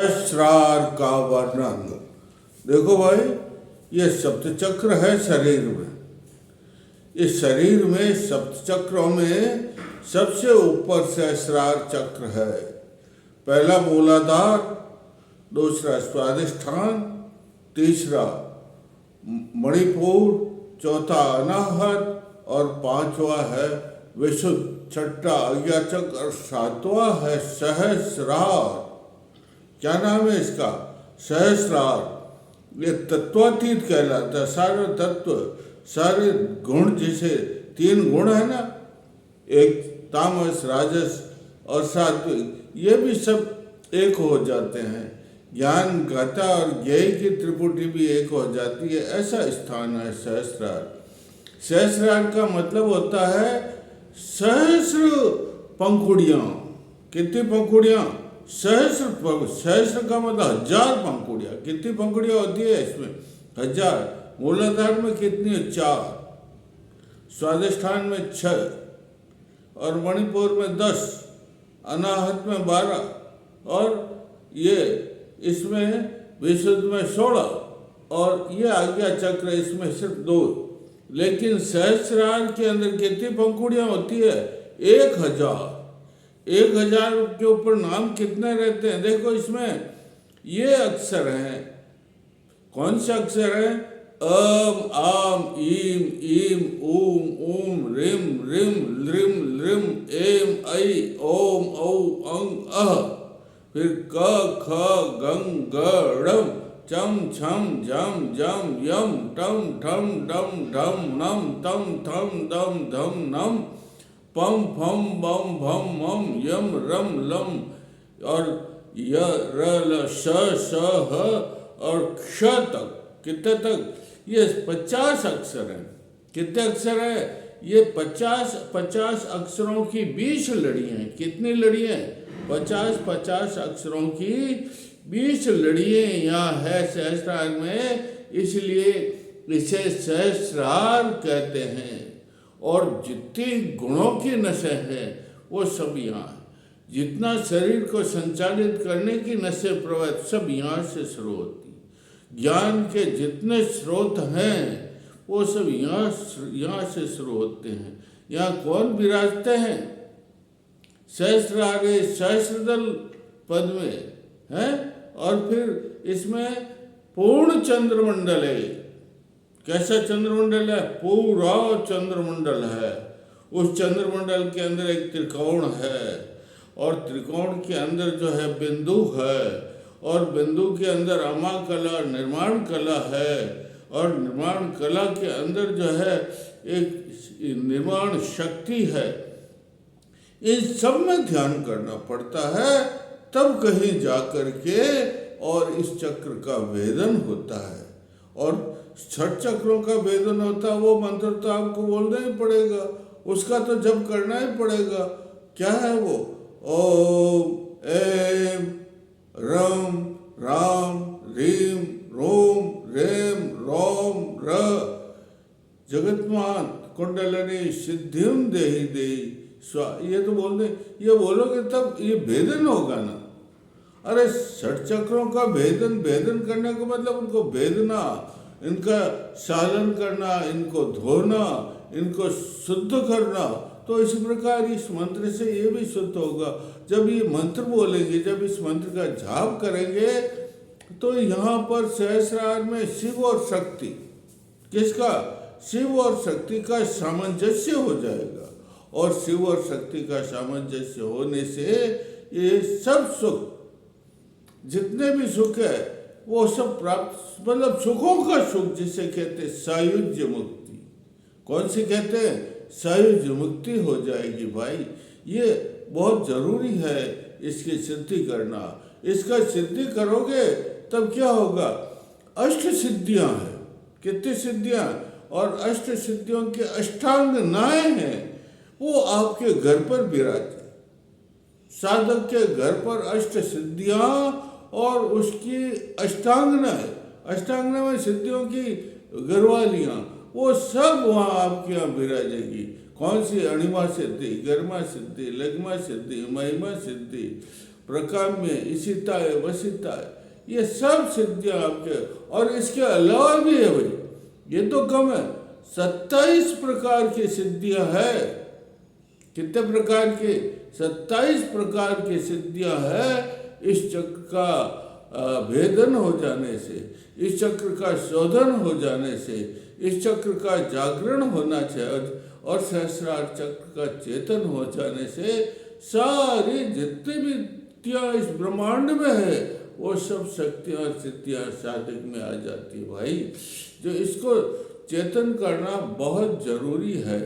सहस्रार का वर्णन। देखो भाई, ये सप्तचक्र है शरीर में। इस शरीर में सप्तचक्रों में सबसे ऊपर सहस्रार चक्र है। पहला मूलाधार, दूसरा स्वादिष्ठान, तीसरा मणिपुर, चौथा अनाहत और पांचवा है विशुद्ध, छठा आज्ञाचक्र और सातवां है सहस्रार। क्या नाम है इसका? सहस्रार। ये तत्वातीत कहलाता है। सारे तत्व, सारे गुण, जैसे 3 गुण है ना, एक तामस, राजस और सात्विक, ये भी सब एक हो जाते हैं। ज्ञान, गाथा और ज्ञेय की त्रिपुटी भी एक हो जाती है। ऐसा स्थान है सहस्रार। सहस्रार का मतलब होता है सहस्र पंखुड़ियाँ। कितनी पंखुड़ियाँ? सहस्र। सहस्र का मतलब 1000 पंखुड़ियाँ। कितनी पंखुड़ियाँ होती है इसमें? 1000। मूलाधार में कितनी है? 4। स्वादिष्ठान में 6 और मणिपुर में 10, अनाहत में 12 और ये इसमें विशुद्ध में 16 और ये आज्ञा चक्र इसमें सिर्फ 2। लेकिन सहस्रार के अंदर कितनी पंखुड़ियाँ होती है? 1000। 1000 के ऊपर नाम कितने रहते हैं? देखो इसमें ये अक्षर हैं। कौन से अक्षर हैं? अम, आम, ईम, ईम, ऊम, ऊम, रिम, रिम, लिम, लिम, एम, ऐ, ओम, औ, अंग, अह। फिर क, ख, गंग, ग, ड़म, चम, छम, झम, जम, यम, टम, ठम, डम, ढम, नम, तम, थम, दम, धम, नम, पम, फम, बम, भम, मम, यम, रम, लम और य, र, ल, श, ह और क्ष तक। कितने तक? ये 50 अक्षर हैं। कितने अक्षर है? ये 50 अक्षरों की 20 लड़ियाँ हैं। कितनी लड़ियाँ? 50 अक्षरों की 20 लड़ियाँ यहाँ है सहस्रार में, इसलिए इसे सहस्रार कहते हैं। और जितनी गुणों की नसें हैं वो सब यहाँ है। जितना शरीर को संचालित करने की नसें प्रवृत्त, सब यहाँ से शुरू होती। ज्ञान के जितने स्रोत हैं वो सब यहाँ से शुरू होते हैं। यहाँ कौन विराजते हैं? सहस्रारे सहस्रदल पद में है। और फिर इसमें पूर्ण चंद्रमंडल है। कैसा चंद्रमंडल है? पूरा चंद्रमंडल है। उस चंद्रमंडल के अंदर एक त्रिकोण है और त्रिकोण के अंदर जो है बिंदु है और बिंदु के अंदर अमा कला, निर्माण कला है और निर्माण कला के अंदर जो है एक निर्माण शक्ति है। इन सब में ध्यान करना पड़ता है, तब कहीं जाकर के और इस चक्र का वेदन होता है। और 6 चक्रों का वेदन होता है। वो मंत्र तो आपको बोलना ही पड़ेगा, उसका तो जप करना ही पड़ेगा। क्या है वो? ओम, एम, रम, राम, रीम, रोम, रेम, रोम, र, जगतमात कुंडलनी सिद्धिम देहि देहि स्वा। ये तो बोलते, ये बोलोगे तब ये भेदन होगा ना। अरे 6 चक्रों का भेदन करने का मतलब उनको भेदना, इनका सालन करना, इनको धोना, इनको शुद्ध करना। तो इसी प्रकार इस मंत्र से ये भी शुद्ध होगा। जब ये मंत्र बोलेंगे, जब इस मंत्र का जाप करेंगे, तो यहाँ पर सहस्रार में शिव और शक्ति, किसका? शिव और शक्ति का सामंजस्य हो जाएगा। और शिव और शक्ति का सामंजस्य होने से ये सब सुख, जितने भी सुख है वो सब प्राप्त, मतलब सुखों का सुख जिसे कहते हैं सायुज्य मुक्ति। कौन सी कहते हैं? सायुज्य मुक्ति हो जाएगी भाई। ये बहुत जरूरी है इसकी सिद्धि करना। इसका सिद्धि करोगे तब क्या होगा? 8 सिद्धियां हैं। कितनी सिद्धियां? और 8 सिद्धियों के अष्टांग नाएं हैं, वो आपके घर पर विराजे। साधक के घर पर 8 सिद्धियां और उसकी अष्टांगना है। अष्टांगना में सिद्धियों की घरवालियाँ, वो सब वहाँ आपके यहाँ विराजेगी। कौन सी? अणिमा सिद्धि, गर्मा सिद्धि, लग्मा सिद्धि, महिमा सिद्धि, प्रकाम्य, इशिताय, वशिताय, ये सब सिद्धियां आपके, और इसके अलावा भी है भाई, ये तो कम है, 27 प्रकार की सिद्धियां है। कितने प्रकार के? 27 प्रकार की सिद्धियां है इस चक्र का भेदन हो जाने से, इस चक्र का शोधन हो जाने से, इस चक्र का जागरण होना चाहिए, और सहस्रार चक्र का चेतन हो जाने से सारी जितनी भी शक्तियाँ इस ब्रह्मांड में है वो सब शक्तियाँ और सिद्धियाँ साधक में आ जाती है भाई। जो इसको चेतन करना बहुत जरूरी है।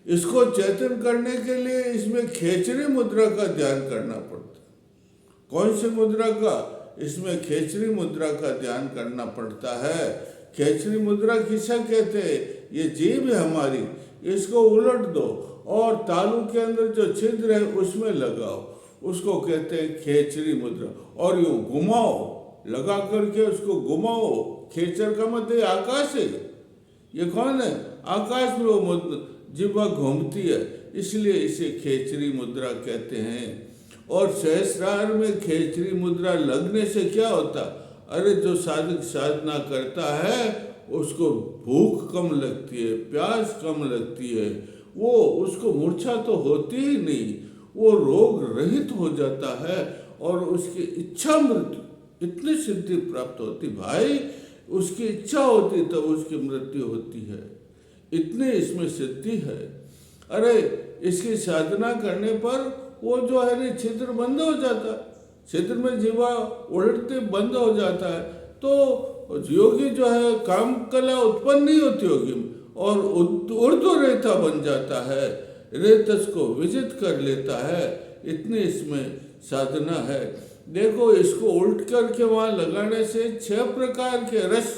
इसको चेतन करने के लिए इसमें खेचरी मुद्रा का ध्यान करना पड़ता है। कौन सी मुद्रा का? इसमें खेचरी मुद्रा का ध्यान करना पड़ता है। खेचरी मुद्रा किसे कहते हैं? ये जीभ है हमारी, इसको उलट दो और तालू के अंदर जो छिद्र है उसमें लगाओ, उसको कहते हैं खेचरी मुद्रा। और यूँ घुमाओ, लगा करके उसको घुमाओ। खेचर का मतलब आकाश है। ये कौन है? आकाश में वो जिह्वा घूमती है, इसलिए इसे खेचरी मुद्रा कहते हैं। और सहस्रार में खेचरी मुद्रा लगने से क्या होता? अरे जो साधक साधना करता है उसको भूख कम लगती है, प्यास कम लगती है, वो उसको मूर्छा तो होती ही नहीं, वो रोग रहित हो जाता है और उसकी इच्छा मृत्यु इतनी सिद्धि प्राप्त होती भाई। उसकी इच्छा होती तब उसकी मृत्यु होती है, इतनी इसमें सिद्धि है। अरे इसकी साधना करने पर वो जो है ना छिद्र बंद हो जाता है, छिद्र में जीवा उलटते बंद हो जाता है, तो योगी जो है काम कला उत्पन्न नहीं होती होगी और उर्दू रेता बन जाता है, रेतस को विजित कर लेता है। इतनी इसमें साधना है। देखो इसको उल्ट करके वहाँ लगाने से 6 प्रकार के रस,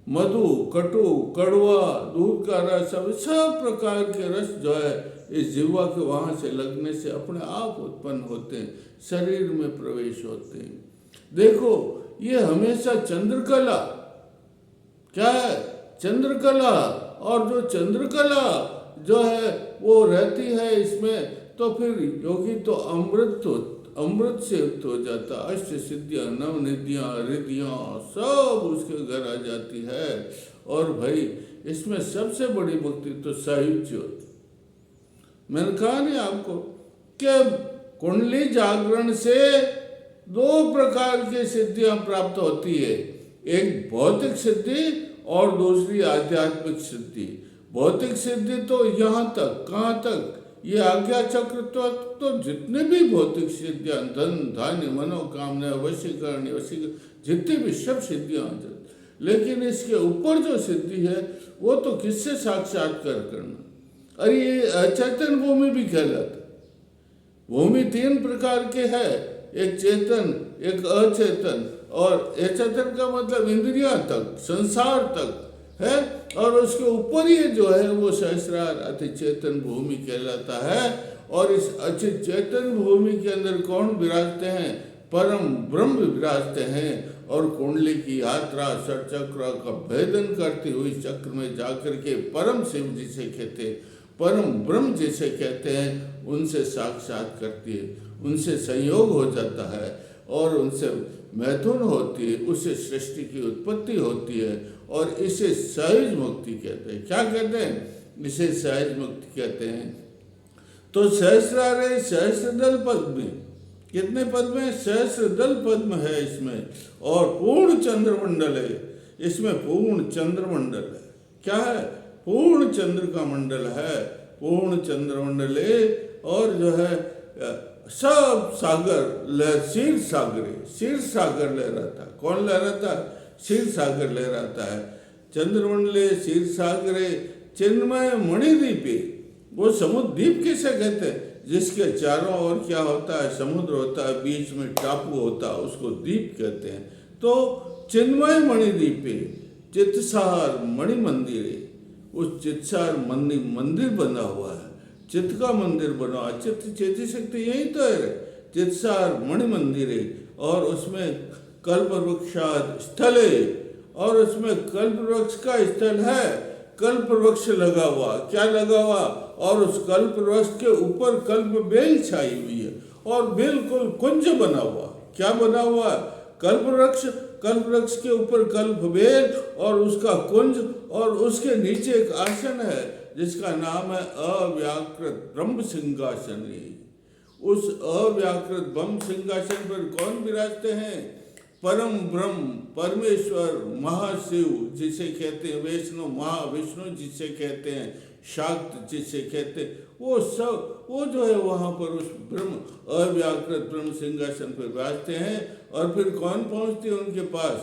मधु, कटु, कड़वा, दूध का रस, सब प्रकार के रस जो है इस जीवा के वहाँ से लगने से अपने आप उत्पन्न होते हैं, शरीर में प्रवेश होते हैं। देखो ये हमेशा चंद्रकला क्या है? चंद्रकला। और जो चंद्रकला जो है वो रहती है इसमें, तो फिर योगी तो अमृत से युक्त हो जाता। अष्ट सिद्धियाँ, नव निधियाँ, रिद्धियाँ सब उसके घर आ जाती है। और भाई इसमें सबसे बड़ी मुक्ति तो सायुज्य होती। मैंने कहा नहीं आपको कि कुंडली जागरण से 2 प्रकार की सिद्धियां प्राप्त होती है, एक भौतिक सिद्धि और दूसरी आध्यात्मिक सिद्धि। भौतिक सिद्धि तो यहाँ तक, कहाँ तक? ये आज्ञा चक्र तो जितने भी भौतिक सिद्धियां, धन, धान्य, मनोकामना, वशीकरण, जितनी भी सब सिद्धियां आ जाती। लेकिन इसके ऊपर जो सिद्धि है वो तो किससे साक्षात्कार करना? अरे ये अचेतन भूमि भी कहलाता। भूमि 3 प्रकार के है, एक चेतन, एक अचेतन। और अचेतन का मतलब इंद्रियां तक, संसार तक है, और उसके ऊपर ही जो है वो सहस्रार अति चेतन भूमि कहलाता है। और इस अति चेतन भूमि के अंदर कौन विराजते हैं? परम ब्रह्म विराजते हैं। और कुंडली की यात्रा षटचक्र का भेदन करती हुई चक्र में जाकर के परम शिव जिसे कहते हैं, परम ब्रह्म जिसे कहते हैं, उनसे साक्षात करती है, उनसे संयोग हो जाता है और उनसे मैथुन होती है, उससे सृष्टि की उत्पत्ति होती है। और इसे सहज मुक्ति कहते हैं। क्या कहते हैं? इसे सहज मुक्ति कहते हैं। तो सहस्रार है, सहस्रदल पद्म। कितने पद्म है? सहस्रदल पद्म है इसमें। और पूर्ण चंद्रमंडल है इसमें, पूर्ण चंद्रमंडल है। क्या है? पूर्ण चंद्र का मंडल है, पूर्ण चंद्रमंडल है। और जो है सब सागर क्षीर सागर लहराता। कौन लहराता? क्षीर सागर लहराता है। चंद्रमंडले क्षीर सागरे चिन्मय मणिद्वीपे। वो समुद्र द्वीप किसे कहते हैं? जिसके चारों ओर क्या होता है? समुद्र होता है, बीच में टापू होता है, उसको द्वीप कहते हैं। तो चिन्मय मणिद्वीपे चित्तसार मणि मंदिर है। उस चित्तसार मंदिर बना हुआ है, चित्त का मंदिर बना हुआ। चित्त चेती शक्ति यही तो है, चित्तसार मणि मंदिर है। और उसमें कल्प वृक्षाद स्थल है, और उसमें कल्प वृक्ष का स्थल है। कल्प वृक्ष लगा हुआ, क्या लगा हुआ? और उस कल्प वृक्ष के ऊपर कल्प बेल छाई हुई है। और बिल्कुल कुंज बना हुआ। क्या बना हुआ? कल्पवृक्ष, कल्पवृक्ष के ऊपर कल्प बेल और उसका कुंज, और उसके नीचे एक आसन है जिसका नाम है अव्याकृत ब्रह्म सिंहासनी। उस अव्याकृत ब्रह्म सिंहासन पर कौन विराजते हैं? परम ब्रह्म, परमेश्वर, महाशिव जिसे कहते हैं, वैष्णव महाविष्णु जिसे कहते हैं, शाक्त जिसे कहते हैं, वो सब, वो जो है वहाँ पर उस ब्रह्म अव्याकृत ब्रह्म सिंहासन पर विराजते हैं। और फिर कौन पहुँचती है उनके पास?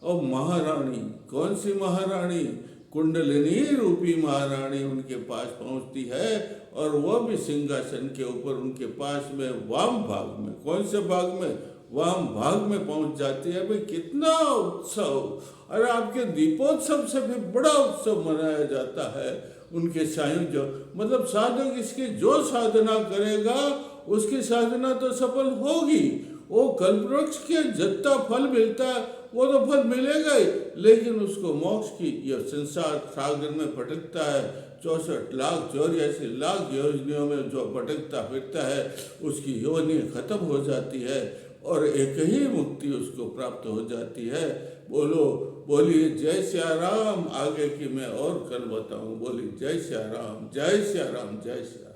और महारानी। कौन सी महारानी? कुंडलिनी रूपी महारानी उनके पास पहुँचती है, और वह भी सिंहासन के ऊपर उनके पास में वाम भाग में, कौन से भाग में? वाम भाग में पहुंच जाती है। भाई कितना उत्सव! अरे आपके दीपोत्सव से भी बड़ा उत्सव मनाया जाता है उनके सायुज्य, मतलब साधक इसकी जो साधना करेगा उसकी साधना तो सफल होगी। वो कल्पवृक्ष के जितना फल मिलता है वो तो फल मिलेगा ही, लेकिन उसको मोक्ष की, यह संसार सागर में भटकता है, 64,84,00,000 योनियों में जो भटकता फिरता है, उसकी योनि खत्म हो जाती है और एक ही मुक्ति उसको प्राप्त हो जाती है। बोलो, बोलिए जय सिया राम। आगे की मैं और कल बताऊं। बोली जय सिया राम, जय सिया राम, जय सिया राम।